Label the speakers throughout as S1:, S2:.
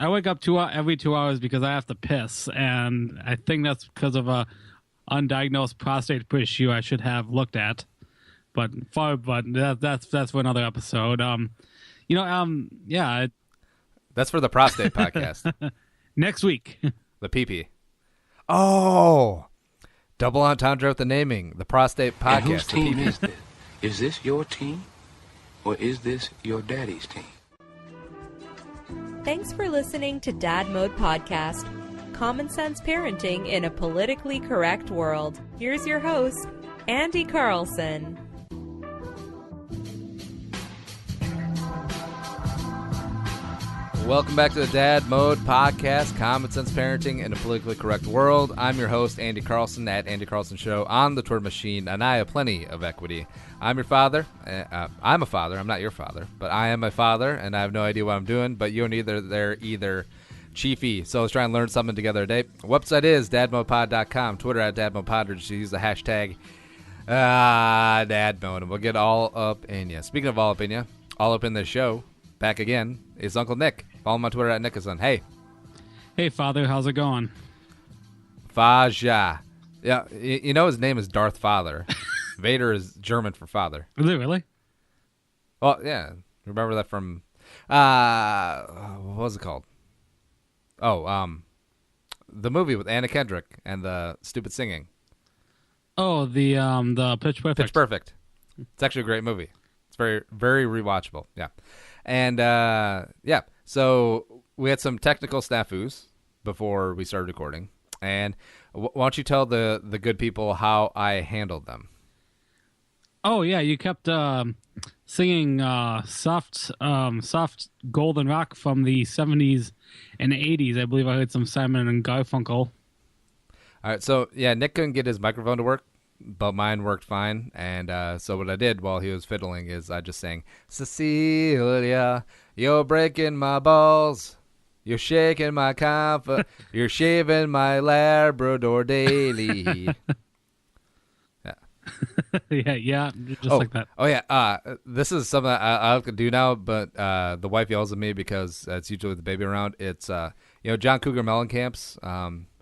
S1: I wake up every 2 hours because I have to piss, and I think that's because of a undiagnosed prostate issue I should have looked at. But that's for another episode. Yeah,
S2: That's for the prostate podcast.
S1: next week.
S2: The PP. Oh, double entendre with the naming. The prostate podcast.
S3: And whose
S2: the
S3: team
S2: PP.
S3: is this? Is this your team? Or is this your daddy's team?
S4: Thanks for listening to Dad Mode Podcast. Common sense parenting in a politically correct world. Here's your host, Andy Carlson.
S2: Welcome back to the Dad Mode Podcast, Common Sense Parenting in a Politically Correct World. I'm your host, Andy Carlson, at Andy Carlson Show on the Twitter machine, and I have plenty of equity. I'm your father. I'm a father. I'm not your father, but I am a father, and I have no idea what I'm doing, but you and they're either chiefy. So let's try and learn something together today. Website is dadmodepod.com, Twitter at dadmodepod, or just use the hashtag dadmode, and we'll get all up in you. Speaking of all up in you, all up in this show, back again, is Uncle Nick. Follow him on Twitter at Nickerson. Hey.
S1: Hey, Father, how's it going?
S2: Faja. Yeah, you know his name is Darth Father. Vader is German for father.
S1: Is it really?
S2: Well, yeah. Remember that from, what was it called? Oh, the movie with Anna Kendrick and the stupid singing.
S1: Oh, the Pitch Perfect.
S2: Pitch Perfect. It's actually a great movie. It's very, very rewatchable. Yeah. And, yeah. So we had some technical snafus before we started recording. And why don't you tell the good people how I handled them?
S1: Oh yeah, you kept singing soft golden rock from the 70s and 80s. I believe I heard some Simon and Garfunkel.
S2: All right, so yeah, Nick couldn't get his microphone to work, but mine worked fine. And so what I did while he was fiddling is I just sang, Cecilia, you're breaking my balls. You're shaking my comfort. You're shaving my Labrador daily.
S1: yeah, just like that.
S2: Oh yeah, this is something I have to do now, but the wife yells at me because it's usually with the baby around. It's John Cougar Mellencamp's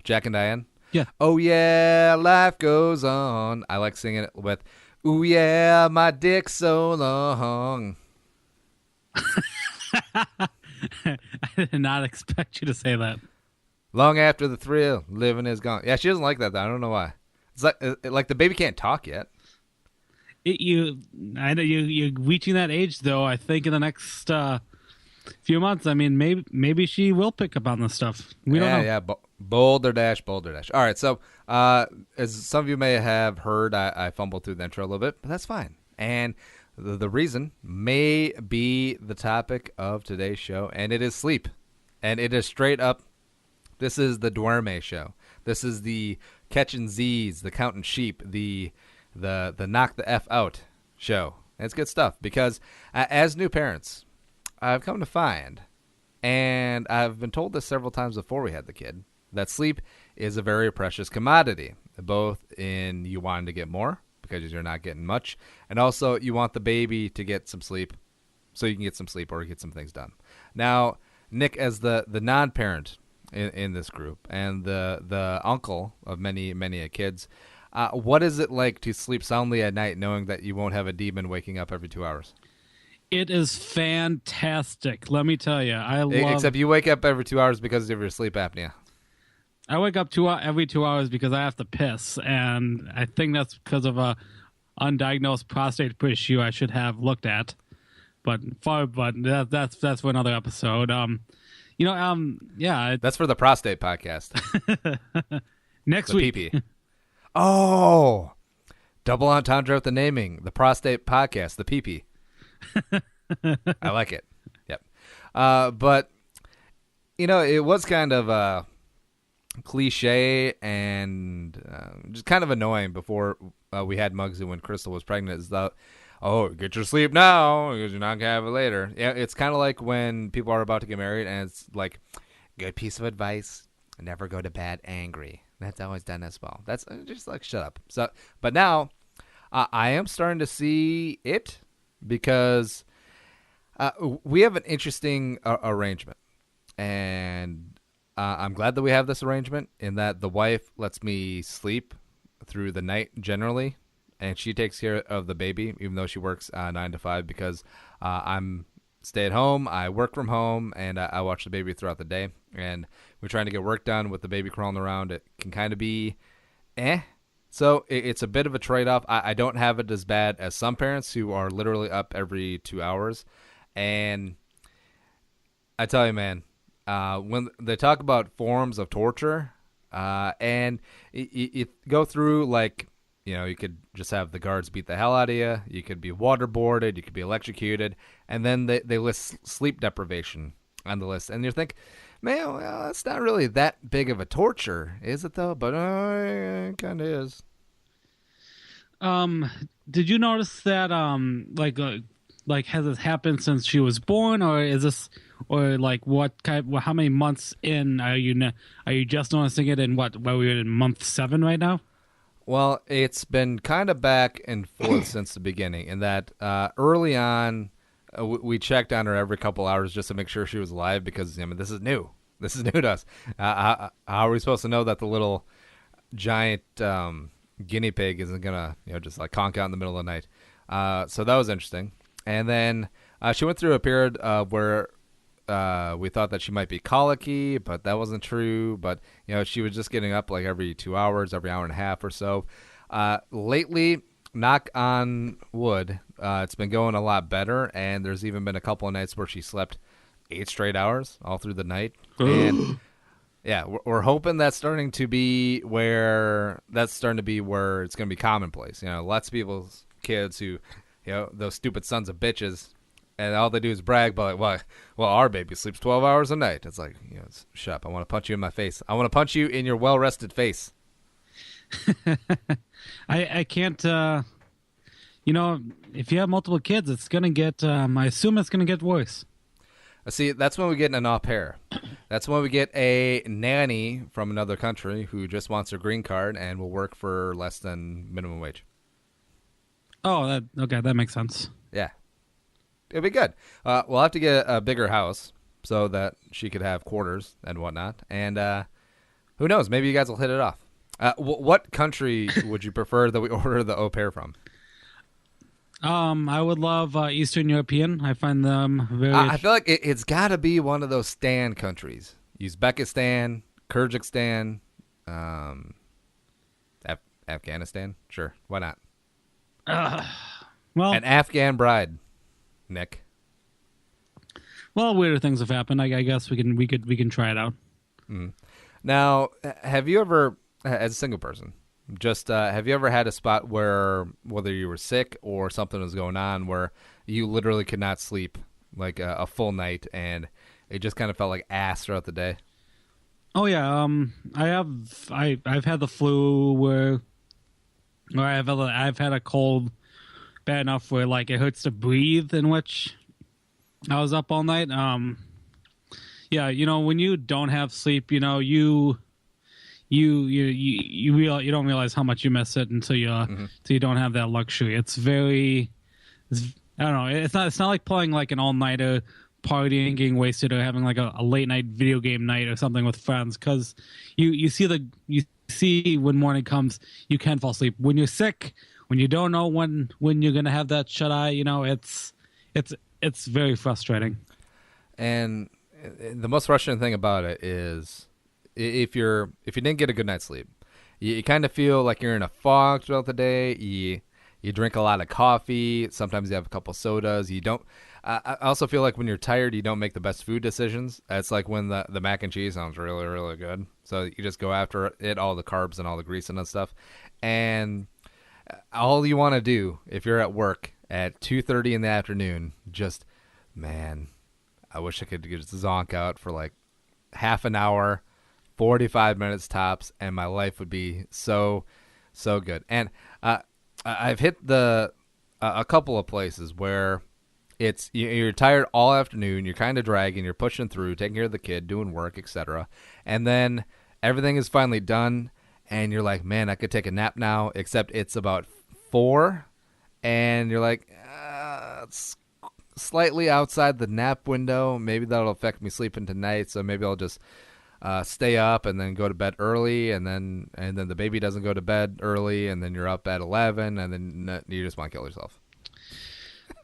S2: Jack and Diane.
S1: Yeah.
S2: Oh yeah, life goes on. I like singing it with, ooh yeah, my dick's so long.
S1: I did not expect you to say that.
S2: Long after the thrill, living is gone. Yeah, she doesn't like that though. I don't know why. It's like the baby can't talk yet.
S1: I know you're reaching that age though. I think in the next few months, I mean, maybe she will pick up on this stuff. We don't know.
S2: Yeah. Boulder dash. All right. So, as some of you may have heard, I fumbled through the intro a little bit, but that's fine. And the reason may be the topic of today's show, and it is sleep. And it is straight up, this is the Duerme show. This is the catching Z's, the counting sheep, the knock the F out show. And it's good stuff because as new parents, I've come to find, and I've been told this several times before we had the kid, that sleep is a very precious commodity, both in you wanting to get more because you're not getting much, and also you want the baby to get some sleep so you can get some sleep or get some things done. Now, Nick, as the non-parent in this group and the uncle of many kids, what is it like to sleep soundly at night knowing that you won't have a demon waking up every 2 hours?
S1: It is fantastic. Let me tell you,
S2: Except you wake up every 2 hours because of your sleep apnea.
S1: I wake up every 2 hours because I have to piss, and I think that's because of a undiagnosed prostate issue I should have looked at. But that's for another episode. Yeah.
S2: That's for the prostate podcast.
S1: Next
S2: the
S1: week.
S2: PP. Oh, double entendre with the naming. The prostate podcast. The PP. I like it. Yep. But it was kind of cliche and just kind of annoying before we had Mugsy when Crystal was pregnant. Is that, oh, get your sleep now because you're not gonna have it later. Yeah, it's kind of like when people are about to get married and it's like, good piece of advice: never go to bed angry. That's always done as well. That's just like, shut up. So, but now I am starting to see it because we have an interesting arrangement. And I'm glad that we have this arrangement in that the wife lets me sleep through the night generally, and she takes care of the baby, even though she works 9 to 5, because I'm stay at home, I work from home, and I watch the baby throughout the day. And we're trying to get work done with the baby crawling around. It can kind of be So it's a bit of a trade-off. I don't have it as bad as some parents who are literally up every 2 hours. And I tell you, man, when they talk about forms of torture, and you go through, like, you could just have the guards beat the hell out of you. You could be waterboarded. You could be electrocuted. And then they list sleep deprivation on the list. And you think, man, well, that's not really that big of a torture, is it, though? But it kind of is.
S1: Did you notice that, like has this happened since she was born, or is this, or like how many months in are you just noticing it in where we're in month 7 right now?
S2: Well, it's been kind of back and forth since the beginning, in that early on, we checked on her every couple hours just to make sure she was alive, because this is new. This is new to us. How are we supposed to know that the little giant guinea pig isn't gonna just like conk out in the middle of the night? So that was interesting. And then she went through a period where we thought that she might be colicky, but that wasn't true. But she was just getting up like every 2 hours, every hour and a half or so. Lately, knock on wood, it's been going a lot better, and there's even been a couple of nights where she slept 8 straight hours all through the night. And yeah, we're hoping that's starting to be where it's going to be commonplace. Lots of people's kids who, those stupid sons of bitches, and all they do is brag about, well, our baby sleeps 12 hours a night. It's like, shut up. I want to punch you in my face. I want to punch you in your well-rested face.
S1: I can't, if you have multiple kids, it's going to get, I assume it's going to get worse.
S2: See, that's when we get an au pair. That's when we get a nanny from another country who just wants her green card and will work for less than minimum wage.
S1: Oh, okay, that makes sense.
S2: Yeah. It'll be good. We'll have to get a bigger house so that she could have quarters and whatnot. And who knows? Maybe you guys will hit it off. What country would you prefer that we order the au pair from?
S1: I would love Eastern European. I find them very...
S2: I feel like it's got to be one of those Stan countries. Uzbekistan, Kyrgyzstan, Afghanistan. Sure, why not?
S1: Well,
S2: an Afghan bride, Nick.
S1: Well, weirder things have happened. I guess we can try it out.
S2: Mm. Now, have you ever, as a single person, have you ever had a spot where, whether you were sick or something was going on, where you literally could not sleep like a full night, and it just kind of felt like ass throughout the day?
S1: Oh yeah, I've had the flu where I've had a cold bad enough where like it hurts to breathe, in which I was up all night. Yeah, when you don't have sleep, you don't realize how much you miss it until you don't have that luxury. I don't know. It's not like playing like an all-nighter, partying, getting wasted, or having like a late night video game night or something with friends, because you see when morning comes, you can fall asleep. When you're sick, when you don't know when you're gonna have that shut eye, it's very frustrating. And
S2: the most frustrating thing about it is, if you didn't get a good night's sleep, you kind of feel like you're in a fog throughout the day. You drink a lot of coffee. Sometimes you have a couple sodas. You don't. I also feel like when you're tired, you don't make the best food decisions. It's like when the mac and cheese sounds really, really good, so you just go after it, all the carbs and all the grease and that stuff. And all you want to do if you're at work at 2:30 in the afternoon, just, man, I wish I could get zonk out for like half an hour, 45 minutes tops, and my life would be so good. And I've hit a couple of places where you're tired all afternoon, you're kind of dragging, you're pushing through, taking care of the kid, doing work, etc. And then everything is finally done, and you're like, man, I could take a nap now, except it's about 4, and you're like, it's slightly outside the nap window. Maybe that'll affect me sleeping tonight, so maybe I'll just stay up and then go to bed early, and then the baby doesn't go to bed early, and then you're up at 11, and then you just want to kill yourself.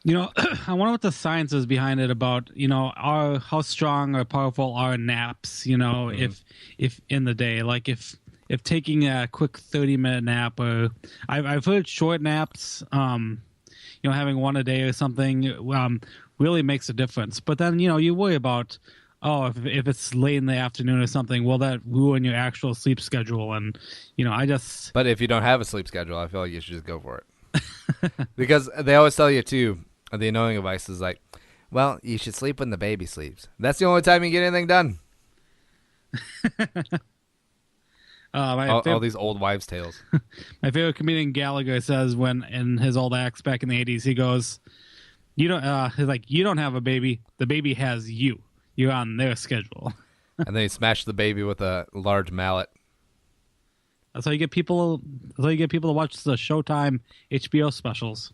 S1: I wonder what the science is behind it about, how strong or powerful are naps, if in the day, like if taking a quick 30-minute nap, or I've heard short naps, having one a day or something, really makes a difference. But then, you worry about, if it's late in the afternoon or something, will that ruin your actual sleep schedule? And,
S2: But if you don't have a sleep schedule, I feel like you should just go for it. Because they always tell you, too, the annoying advice is like, well, you should sleep when the baby sleeps. That's the only time you get anything done. All these old wives' tales.
S1: My favorite comedian Gallagher says when in his old acts back in the 80s, he goes, he's like, you don't have a baby. The baby has you. You're on their schedule.
S2: And then he smashed the baby with a large mallet.
S1: That's how you get people to watch the Showtime HBO specials.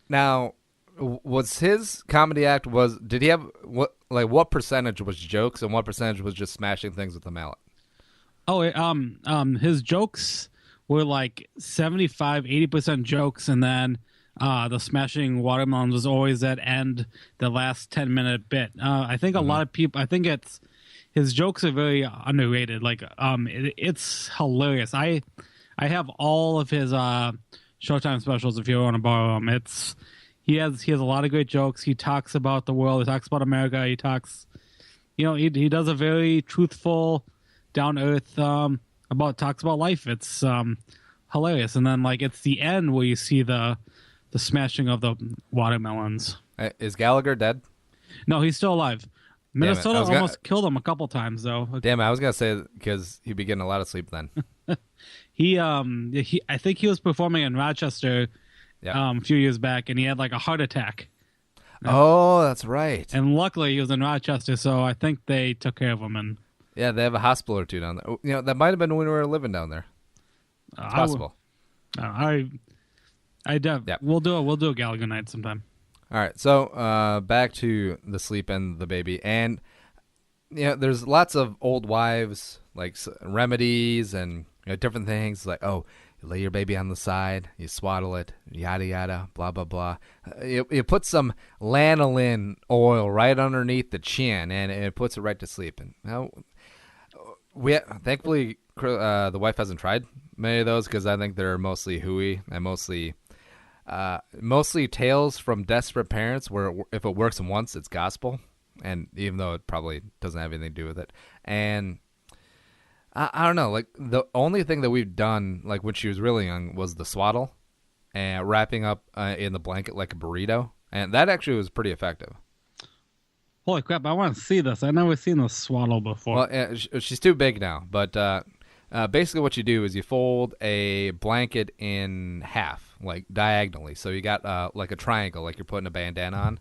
S2: Now, was his comedy act, did he have what percentage was jokes and what percentage was just smashing things with a mallet?
S1: His jokes were like 75-80% jokes, and then the smashing watermelons was always that end, the last 10-minute bit. I think a lot of people, his jokes are very underrated. Like, it's hilarious. I have all of his Showtime specials if you want to borrow them. He has a lot of great jokes. He talks about the world. He talks about America. He talks, he does a very truthful, down to earth talks about life. It's hilarious. And then it's the end where you see the smashing of the watermelons.
S2: Is Gallagher dead?
S1: No, he's still alive. Minnesota almost killed him a couple times, though.
S2: Damn it, I was gonna say because he'd be getting a lot of sleep then.
S1: I think he was performing in Rochester a few years back, and he had a heart attack.
S2: Oh, that's right.
S1: And luckily, he was in Rochester, so I think they took care of him. And
S2: yeah, they have a hospital or two down there. That might have been when we were living down there. It's possible.
S1: We'll do a Gallagher night sometime.
S2: All right, so back to the sleep and the baby, and there's lots of old wives remedies and different things like, oh, you lay your baby on the side, you swaddle it, yada yada, blah blah blah. You put some lanolin oil right underneath the chin, and it puts it right to sleep. And thankfully the wife hasn't tried many of those because I think they're mostly hooey and mostly tales from desperate parents where if it works once, it's gospel. And even though it probably doesn't have anything to do with it. And I don't know, the only thing that we've done, when she was really young, was the swaddle and wrapping up in the blanket like a burrito. And that actually was pretty effective.
S1: Holy crap, I want to see this. I've never seen the swaddle before.
S2: Well, she's too big now, but basically what you do is you fold a blanket in half, diagonally. So you got a triangle, like you're putting a bandana on.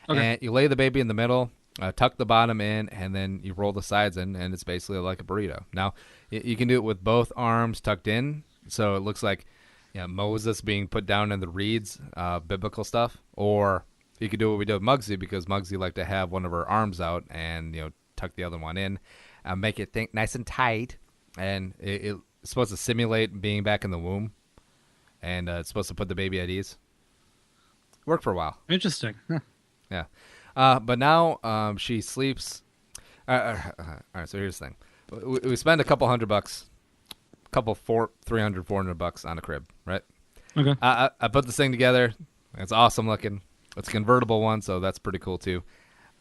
S2: Okay. And you lay the baby in the middle, tuck the bottom in, and then you roll the sides in, and it's basically like a burrito. Now, you can do it with both arms tucked in, so it looks like Moses being put down in the reeds, biblical stuff. Or you could do what we did with Mugsy, because Mugsy liked to have one of her arms out and tuck the other one in, make it think nice and tight. And it's supposed to simulate being back in the womb, and it's supposed to put the baby at ease. Worked for a while.
S1: Interesting. Huh.
S2: Yeah. But now she sleeps. All right, so here's the thing. We spend a couple $100, $300, $400 on a crib, right?
S1: Okay.
S2: I put this thing together. It's awesome looking. It's a convertible one, so that's pretty cool too.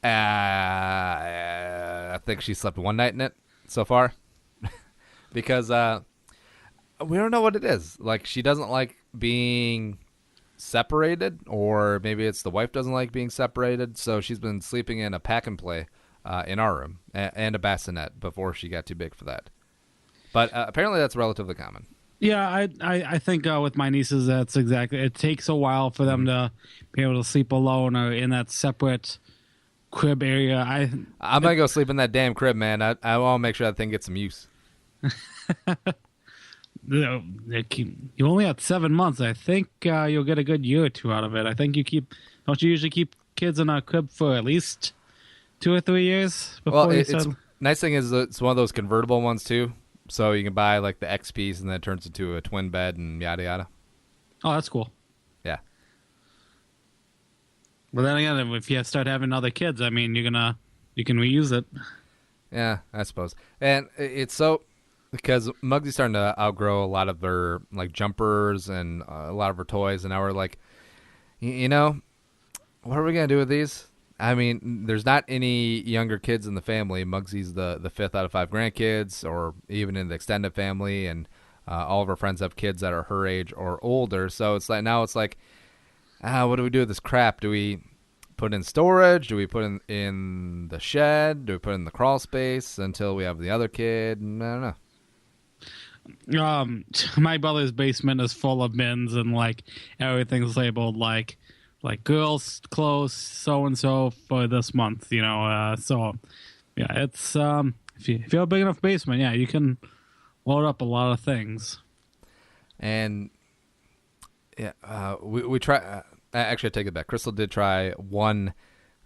S2: I think she slept one night in it so far. Because we don't know what it is. She doesn't like being separated, or maybe it's the wife doesn't like being separated, so she's been sleeping in a pack and play in our room and a bassinet before she got too big for that. But apparently that's relatively common.
S1: Yeah, I think with my nieces, that's exactly. It takes a while for them to be able to sleep alone or in that separate crib area. I'm
S2: going to go sleep in that damn crib, man. I want to make sure that thing gets some use.
S1: You only had 7 months. I think you'll get a good year or two out of it. I think don't you usually keep kids in a crib for at least 2 or 3 years before
S2: nice thing is it's one of those convertible ones too. So you can buy like the X piece and then it turns into a twin bed and yada yada.
S1: Oh, that's cool.
S2: Yeah.
S1: But then again, if you start having other kids, I mean, you can reuse it.
S2: Yeah, I suppose. And it's so because Mugsy's starting to outgrow a lot of her like jumpers and a lot of her toys, and now we're like, you know, what are we gonna do with these? I mean, there's not any younger kids in the family. Mugsy's the fifth out of 5 grandkids, or even in the extended family, and all of our friends have kids that are her age or older. So it's like now it's like, what do we do with this crap? Do we put in storage? Do we put in the shed? Do we put in the crawl space until we have the other kid? I don't know.
S1: My brother's basement is full of bins and like everything's labeled like girls' clothes so and so for this month. So yeah, it's if you have a big enough basement, yeah, you can load up a lot of things.
S2: And yeah, we try. Actually, I take it back. Crystal did try one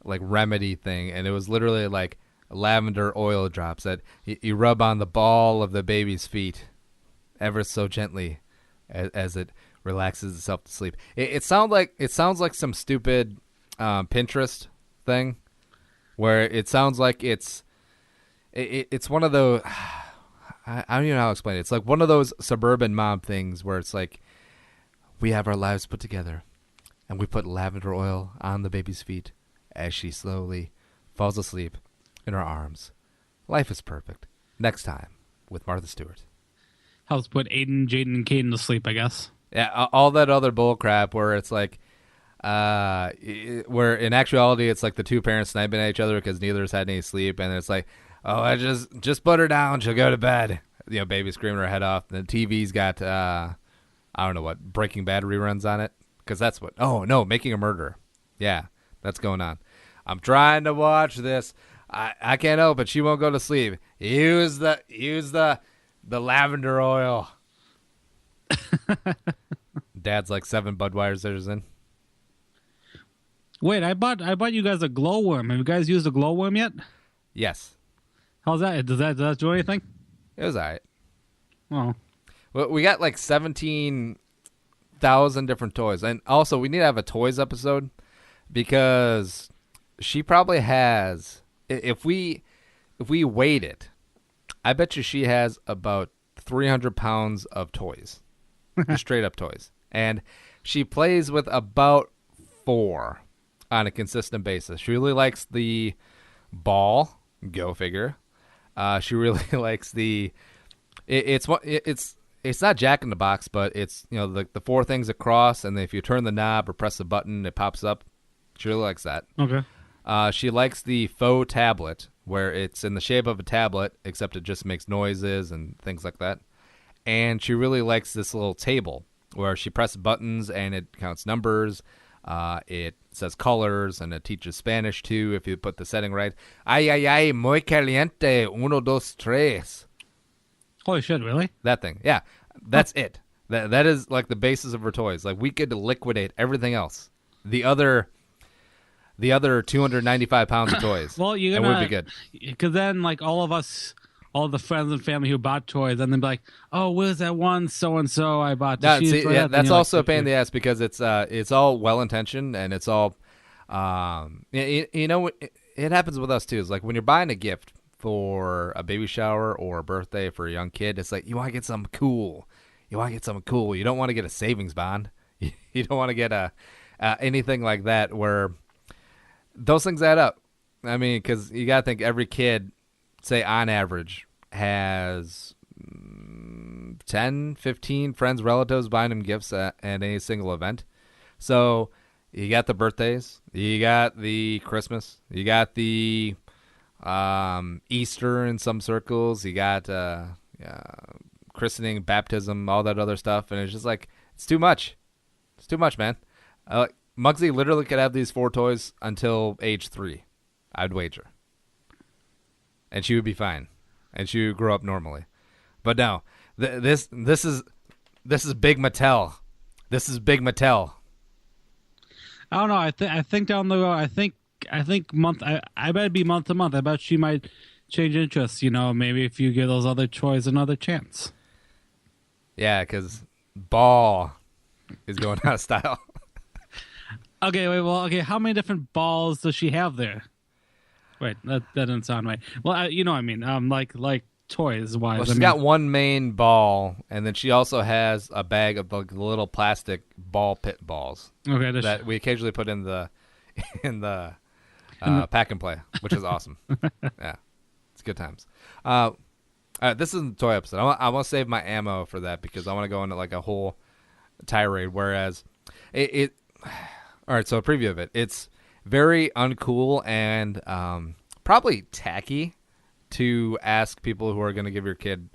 S2: like remedy thing, and it was literally like lavender oil drops that you rub on the ball of the baby's feet ever so gently as it relaxes itself to sleep. It sounds like some stupid Pinterest thing where it sounds like it's one of those. I don't even know how to explain it. It's like one of those suburban mom things where it's like we have our lives put together. And we put lavender oil on the baby's feet as she slowly falls asleep in our arms. Life is perfect. Next time with Martha Stewart.
S1: Helps put Aiden, Jaden, and Caden to sleep, I guess.
S2: Yeah, all that other bull crap where it's like, where in actuality it's like the two parents sniping at each other because neither's had any sleep, and it's like, oh, I just put her down, she'll go to bed. Baby screaming her head off. The TV's got I don't know what, Breaking Bad reruns on it. Because that's what. Oh no, Making a Murderer. Yeah, that's going on. I'm trying to watch this. I can't help it. She won't go to sleep. Use the lavender oil. Dad's like 7 Budweisers in.
S1: Wait, I bought you guys a glowworm. Have you guys used a glowworm yet?
S2: Yes.
S1: How's that? Does that do anything?
S2: It was alright.
S1: Oh.
S2: Well, we got like 17,000 different toys, and also we need to have a toys episode because she probably has, if we weighed it, I bet you she has about 300 pounds of toys. Just straight up toys, and she plays with about 4 on a consistent basis. She really likes the ball, go figure. She really likes the it's not Jack in the Box, but it's the 4 things across, and then if you turn the knob or press the button, it pops up. She really likes that.
S1: Okay.
S2: She likes the faux tablet, where it's in the shape of a tablet, except it just makes noises and things like that. And she really likes this little table where she presses buttons and it counts numbers. It says colors, and it teaches Spanish too if you put the setting right. Ay, ay, ay, muy caliente, 1, 2, 3.
S1: Holy shit, really?
S2: That thing. Yeah. That's it. That is like the basis of her toys. Like we could liquidate everything else. The other 295 pounds of toys.
S1: Well, you're
S2: and
S1: gonna,
S2: we'd be good.
S1: Because then like all the friends and family who bought toys, and then be like, oh, where's that one so-and-so I bought?
S2: That's also a pain in the ass because it's all well-intentioned and it's all, it happens with us too. It's like when you're buying a gift for a baby shower or a birthday for a young kid, it's like you want to get something cool. You don't want to get a savings bond. You don't want to get anything like that where those things add up. I mean, because you got to think every kid, say on average, has 10, 15 friends, relatives buying them gifts at any single event. So you got the birthdays, you got the Christmas, you got the Easter in some circles, you got christening, baptism, all that other stuff, and it's just like it's too much. It's too much, man. Mugsy literally could have these 4 toys until age 3, I'd wager, and she would be fine, and she would grow up normally. But no, this is Big Mattel. This is Big Mattel.
S1: I don't know. I think down the road, I think month. I bet it'd be month to month. I bet she might change interests. You know, maybe if you give those other toys another chance.
S2: Yeah, because ball is going out of style.
S1: Okay, wait. Well, okay. How many different balls does she have there? Wait, that didn't sound right. Well, you know what I mean. Like toys wise.
S2: Well, she's got one main ball, and then she also has a bag of like little plastic ball pit balls
S1: Okay,
S2: that we occasionally put in the pack and play, which is awesome. Yeah, it's good times. This isn't the toy episode. I want to save my ammo for that because I want to go into like a whole tirade. Whereas it all right, so a preview of it. It's very uncool and probably tacky to ask people who are going to give your kid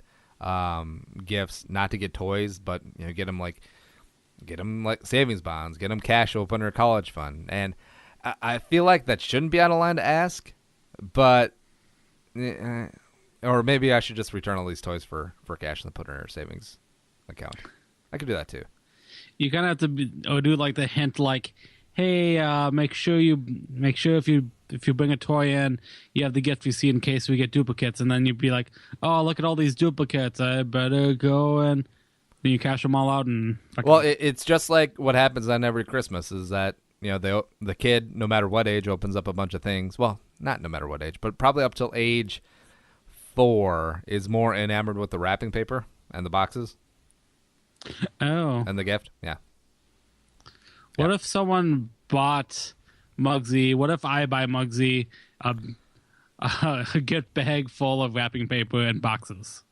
S2: gifts not to get toys, but get them like savings bonds, get them cash to open their college fund. And I feel like that shouldn't be out of line to ask, but or maybe I should just return all these toys for cash and put it in our savings account. I could do that too.
S1: You kind of have to do like the hint, like, hey, make sure if you bring a toy in, you have the gift receipt in case we get duplicates, and then you'd be like, oh, look at all these duplicates, I better go and then you cash them all out and.
S2: Well, it's just like what happens on every Christmas is that the kid, no matter what age, opens up a bunch of things. Well, not no matter what age, but probably up till age 4 is more enamored with the wrapping paper and the boxes.
S1: Oh.
S2: And the gift, yeah.
S1: What if someone bought Mugsy? What if I buy Mugsy a gift bag full of wrapping paper and boxes?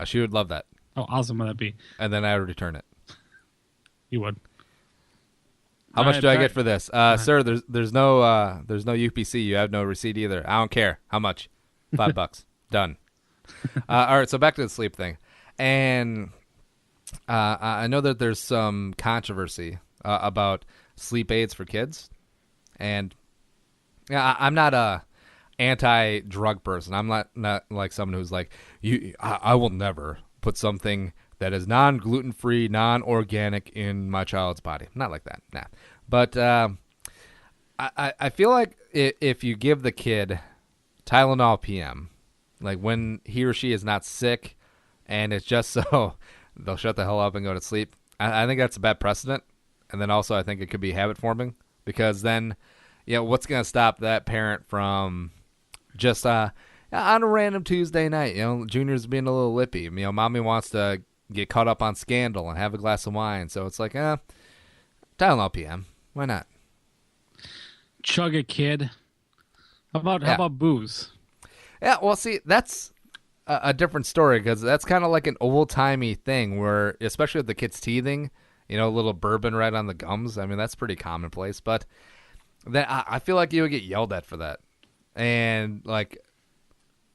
S2: She would love that.
S1: Oh, awesome would that be?
S2: And then I would return it.
S1: You would.
S2: How much do I get for this? Sir, there's no UPC. You have no receipt either. I don't care. How much? $5. Done. All right, so back to the sleep thing. And I know that there's some controversy about sleep aids for kids. And I'm not a anti-drug person. I'm not like someone who's like, I will never put something that is non-gluten-free, non-organic in my child's body. Not like that, nah. But I feel like if you give the kid Tylenol PM, like when he or she is not sick, and it's just so they'll shut the hell up and go to sleep, I think that's a bad precedent. And then also I think it could be habit forming because then, what's going to stop that parent from just on a random Tuesday night, Junior's being a little lippy. Mommy wants to get caught up on Scandal and have a glass of wine. So it's like, Tylenol PM. Why not?
S1: Chug a kid. How about booze?
S2: Yeah, well, see, that's a different story because that's kind of like an old-timey thing where, especially with the kids teething, a little bourbon right on the gums. I mean, that's pretty commonplace. But then I feel like you would get yelled at for that. And, like,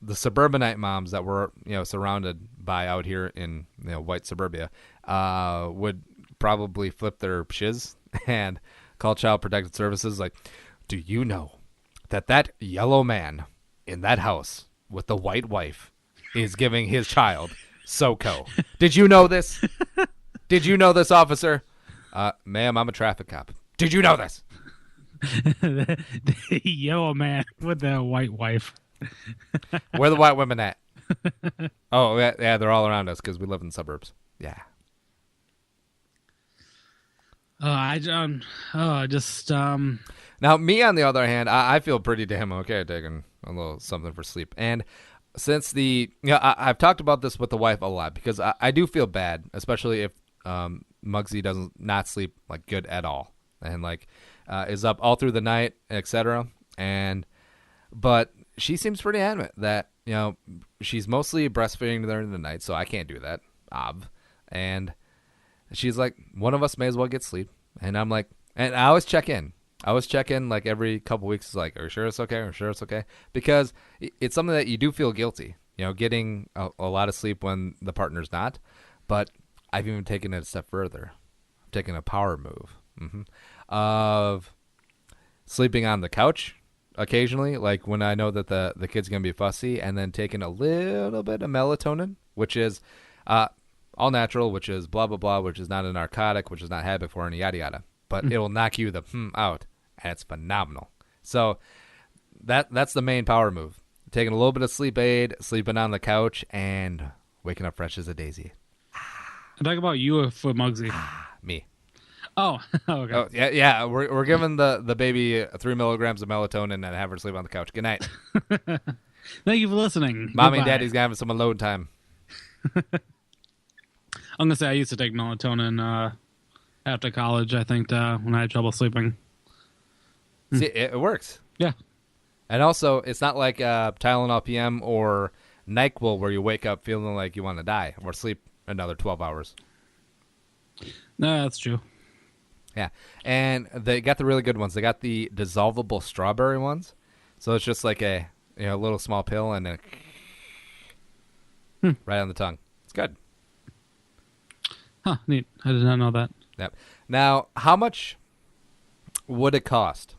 S2: the suburbanite moms that we're, surrounded by out here in, white suburbia would probably flip their shiz and call Child Protective Services like, do you know that yellow man in that house with the white wife is giving his child SoCo? Did you know this? Did you know this, officer? Ma'am, I'm a traffic cop. Did you know this?
S1: The yellow man with the white wife.
S2: Where the white women at? Oh, yeah, they're all around us because we live in the suburbs. Yeah.
S1: Now,
S2: me, on the other hand, I feel pretty damn okay taking a little something for sleep. And since I've talked about this with the wife a lot because I do feel bad, especially if Mugsy doesn't not sleep like good at all and like is up all through the night, etc. But she seems pretty adamant that she's mostly breastfeeding during the night, so I can't do that, and she's like, one of us may as well get sleep. And I'm like, and I always check in like every couple weeks. It's like, are you sure it's okay? Are you sure it's okay? Because it's something that you do feel guilty, getting a lot of sleep when the partner's not. But I've even taken it a step further. I've taken a power move of sleeping on the couch occasionally, like when I know that the kid's going to be fussy, and then taking a little bit of melatonin, which is all natural, which is blah, blah, blah, which is not a narcotic, which is not habit forming, yada, yada. But it will knock you the out, and it's phenomenal. So that's the main power move. taking a little bit of sleep aid, sleeping on the couch, and waking up fresh as a daisy.
S1: I'm talking about you or for Mugsy.
S2: Me.
S1: Oh, okay.
S2: Oh, yeah. We're giving the baby 3 milligrams of melatonin and have her sleep on the couch. Good night.
S1: Thank you for listening.
S2: Mommy and
S1: Goodbye.
S2: Daddy's having some alone time.
S1: I'm gonna say I used to take melatonin after college. I think when I had trouble sleeping.
S2: See, it works.
S1: Yeah.
S2: And also, it's not like Tylenol PM or NyQuil where you wake up feeling like you want to die or sleep another 12 hours.
S1: No, that's true.
S2: Yeah. And they got the really good ones. They got the dissolvable strawberry ones. So it's just like a little small pill and then right on the tongue. It's good.
S1: Huh, neat. I did not know that.
S2: Yep. Now, how much would it cost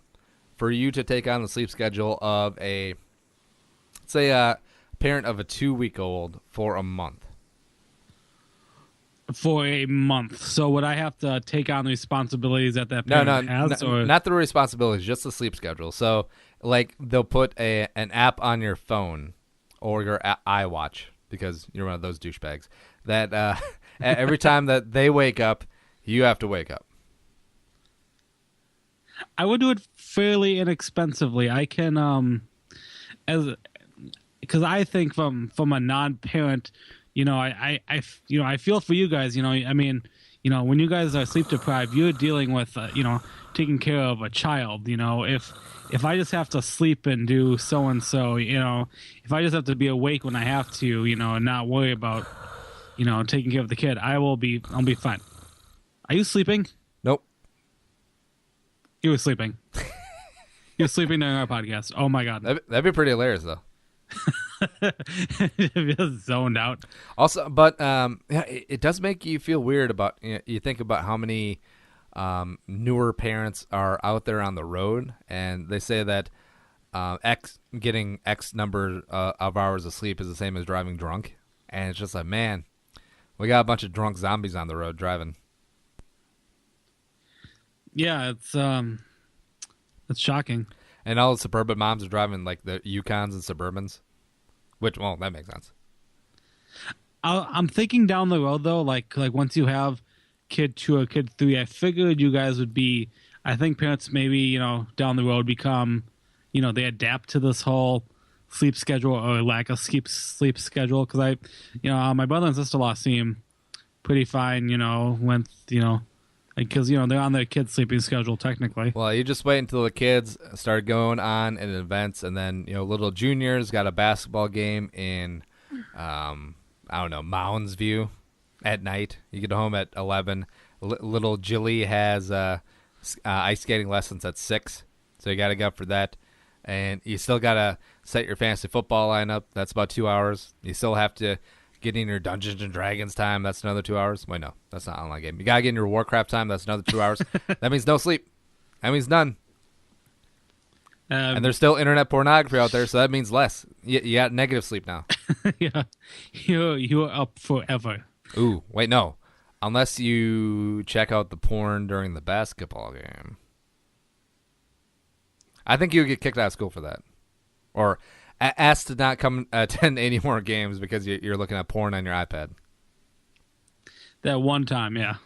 S2: for you to take on the sleep schedule of a parent of a 2-week-old for a month?
S1: For a month. So would I have to take on the responsibilities that parent has? Or?
S2: Not the responsibilities, just the sleep schedule. So, like, they'll put an app on your phone or your iWatch, because you're one of those douchebags, that every time that they wake up, you have to wake up.
S1: I would do it fairly inexpensively. I can, because I think from a non-parent, I feel for you guys. I mean, when you guys are sleep deprived, you're dealing with, taking care of a child. If I just have to sleep and do so and so, if I just have to be awake when I have to, and not worry about, taking care of the kid, I'll be fine. Are you sleeping?
S2: Nope.
S1: You were sleeping. You were sleeping during our podcast. Oh my god.
S2: That'd be pretty hilarious, though.
S1: Just zoned out.
S2: Also, but it does make you feel weird about. You think about how many newer parents are out there on the road, and they say that getting X number of hours of sleep is the same as driving drunk, and it's just like, man, we got a bunch of drunk zombies on the road driving.
S1: Yeah, it's shocking.
S2: And all the suburban moms are driving like the Yukons and Suburbans, which, well, that makes sense.
S1: I'm thinking down the road though, like once you have kid 2 or kid 3, I figured you guys would be. I think parents maybe down the road become, they adapt to this whole sleep schedule or lack of sleep schedule. Because my brother and sister-in-law seem pretty fine. Because they're on their kids' sleeping schedule technically.
S2: Well, you just wait until the kids start going on in events, and then little junior's got a basketball game in, Mounds View at night. You get home at 11. Little Jilly has ice skating lessons at 6, so you got to go up for that. And you still got to set your fantasy football lineup. That's about 2 hours. You still have to get in your Dungeons and Dragons time. That's another 2 hours. Wait, no, that's not an online game. You got to get in your Warcraft time. That's another 2 hours. That means no sleep. That means none. And there's still internet pornography out there, so that means less. You got negative sleep now.
S1: Yeah, you're up forever.
S2: Ooh, wait, no. Unless you check out the porn during the basketball game. I think you would get kicked out of school for that. Or asked to not come attend any more games because you're looking at porn on your iPad.
S1: That one time, yeah.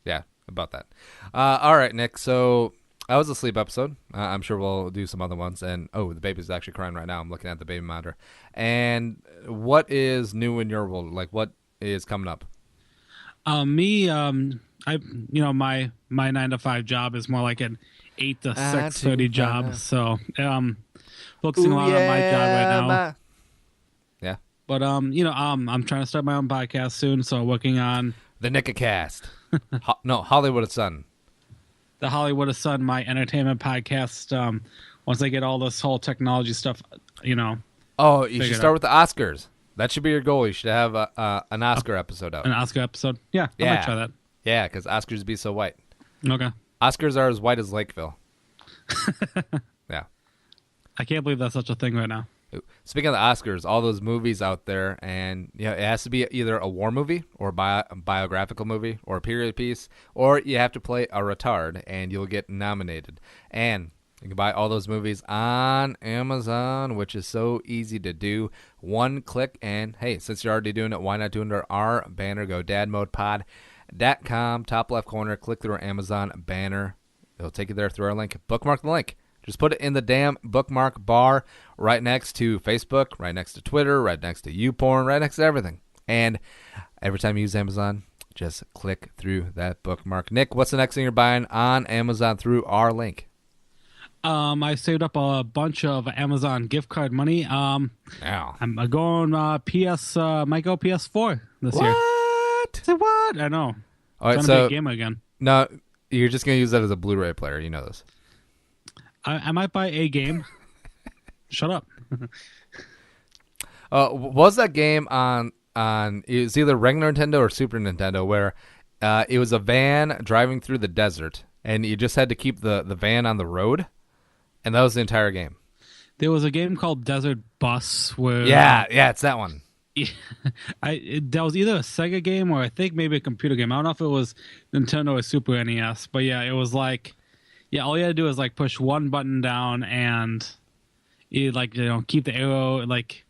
S2: Yeah, about that. All right, Nick. So that was a sleep episode. I'm sure we'll do some other ones. And, the baby's actually crying right now. I'm looking at the baby monitor. And what is new in your world? Like, what is coming up?
S1: Me, my 9-to-5 job is more like an 8 to 6:30 job. So, focusing a lot on my job right now.
S2: Yeah.
S1: But I'm trying to start my own podcast soon, so working on
S2: the Nickacast. Hollywood Sun.
S1: The Hollywood Sun, my entertainment podcast. Once I get all this whole technology stuff,
S2: Oh, you should start with the Oscars. That should be your goal. You should have an Oscar episode out.
S1: An Oscar episode? Yeah, I might try that.
S2: Yeah, because Oscars be so white.
S1: Okay.
S2: Oscars are as white as Lakeville. Yeah.
S1: I can't believe that's such a thing right now.
S2: Speaking of the Oscars, all those movies out there, and it has to be either a war movie or a biographical movie or a period piece, or you have to play a retard, and you'll get nominated. And You can buy all those movies on Amazon, which is so easy to do. One click, and hey, since you're already doing it, why not do it under our banner? Go dadmodepod.com, top left corner, click through our Amazon banner. It'll take you there through our link. Bookmark the link. Just put it in the damn bookmark bar right next to Facebook, right next to Twitter, right next to YouPorn, right next to everything. And every time you use Amazon, just click through that bookmark. Nick, what's the next thing you're buying on Amazon through our link?
S1: I saved up a bunch of Amazon gift card money. I'm going might go PS4 this year. Say what? I know.
S2: All right,
S1: trying
S2: so
S1: to be a gamer again.
S2: No, you're just going to use that as a Blu-ray player. You know this.
S1: I might buy a game. Shut up.
S2: Was that game on it was either regular Nintendo or Super Nintendo where it was a van driving through the desert and you just had to keep the van on the road, and that was the entire game. There
S1: was a game called Desert Bus where
S2: it's that one.
S1: That was either a Sega game or I think maybe a computer game. I don't know if it was Nintendo or Super NES, but yeah, it was like all you had to do is like push one button down and you keep the arrow and like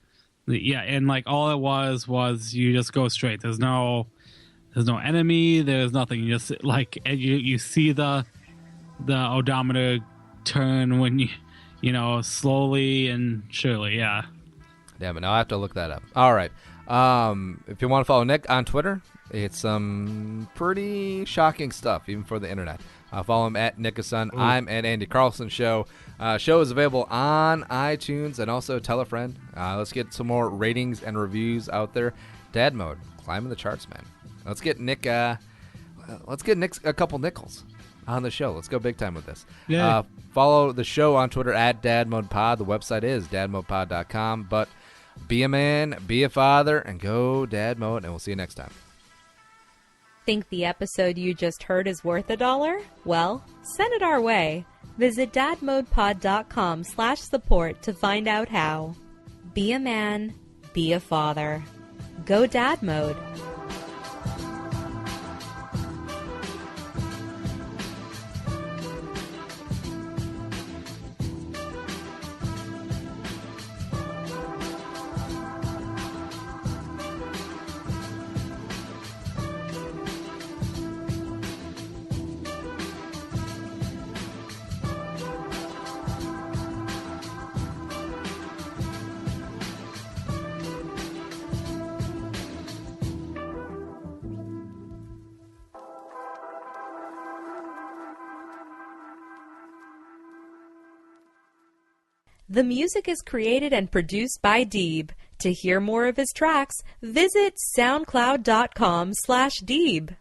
S1: all it was you just go straight. There's no enemy, there's nothing. You just you see the odometer turn when you slowly and surely. Yeah.
S2: Damn it, now I have to look that up. All right. If you want to follow Nick on Twitter, it's some pretty shocking stuff, even for the internet. Follow him at Nickason. I'm at Andy Carlson Show. Show is available on iTunes, and also tell a friend. Let's get some more ratings and reviews out there. Dad Mode, climbing the charts, man. Let's get Nick. Let's get Nick a couple nickels on the show. Let's go big time with this.
S1: Yeah.
S2: Follow the show on Twitter at DadModePod. The website is dadmodepod.com. But be a man, be a father, and go Dad Mode, and we'll see you next time.
S4: Think the episode you just heard is worth $1? Well, send it our way. Visit dadmodepod.com/support to find out how. Be a man, be a father. Go Dad Mode. The music is created and produced by Deeb. To hear more of his tracks, visit soundcloud.com/Deeb.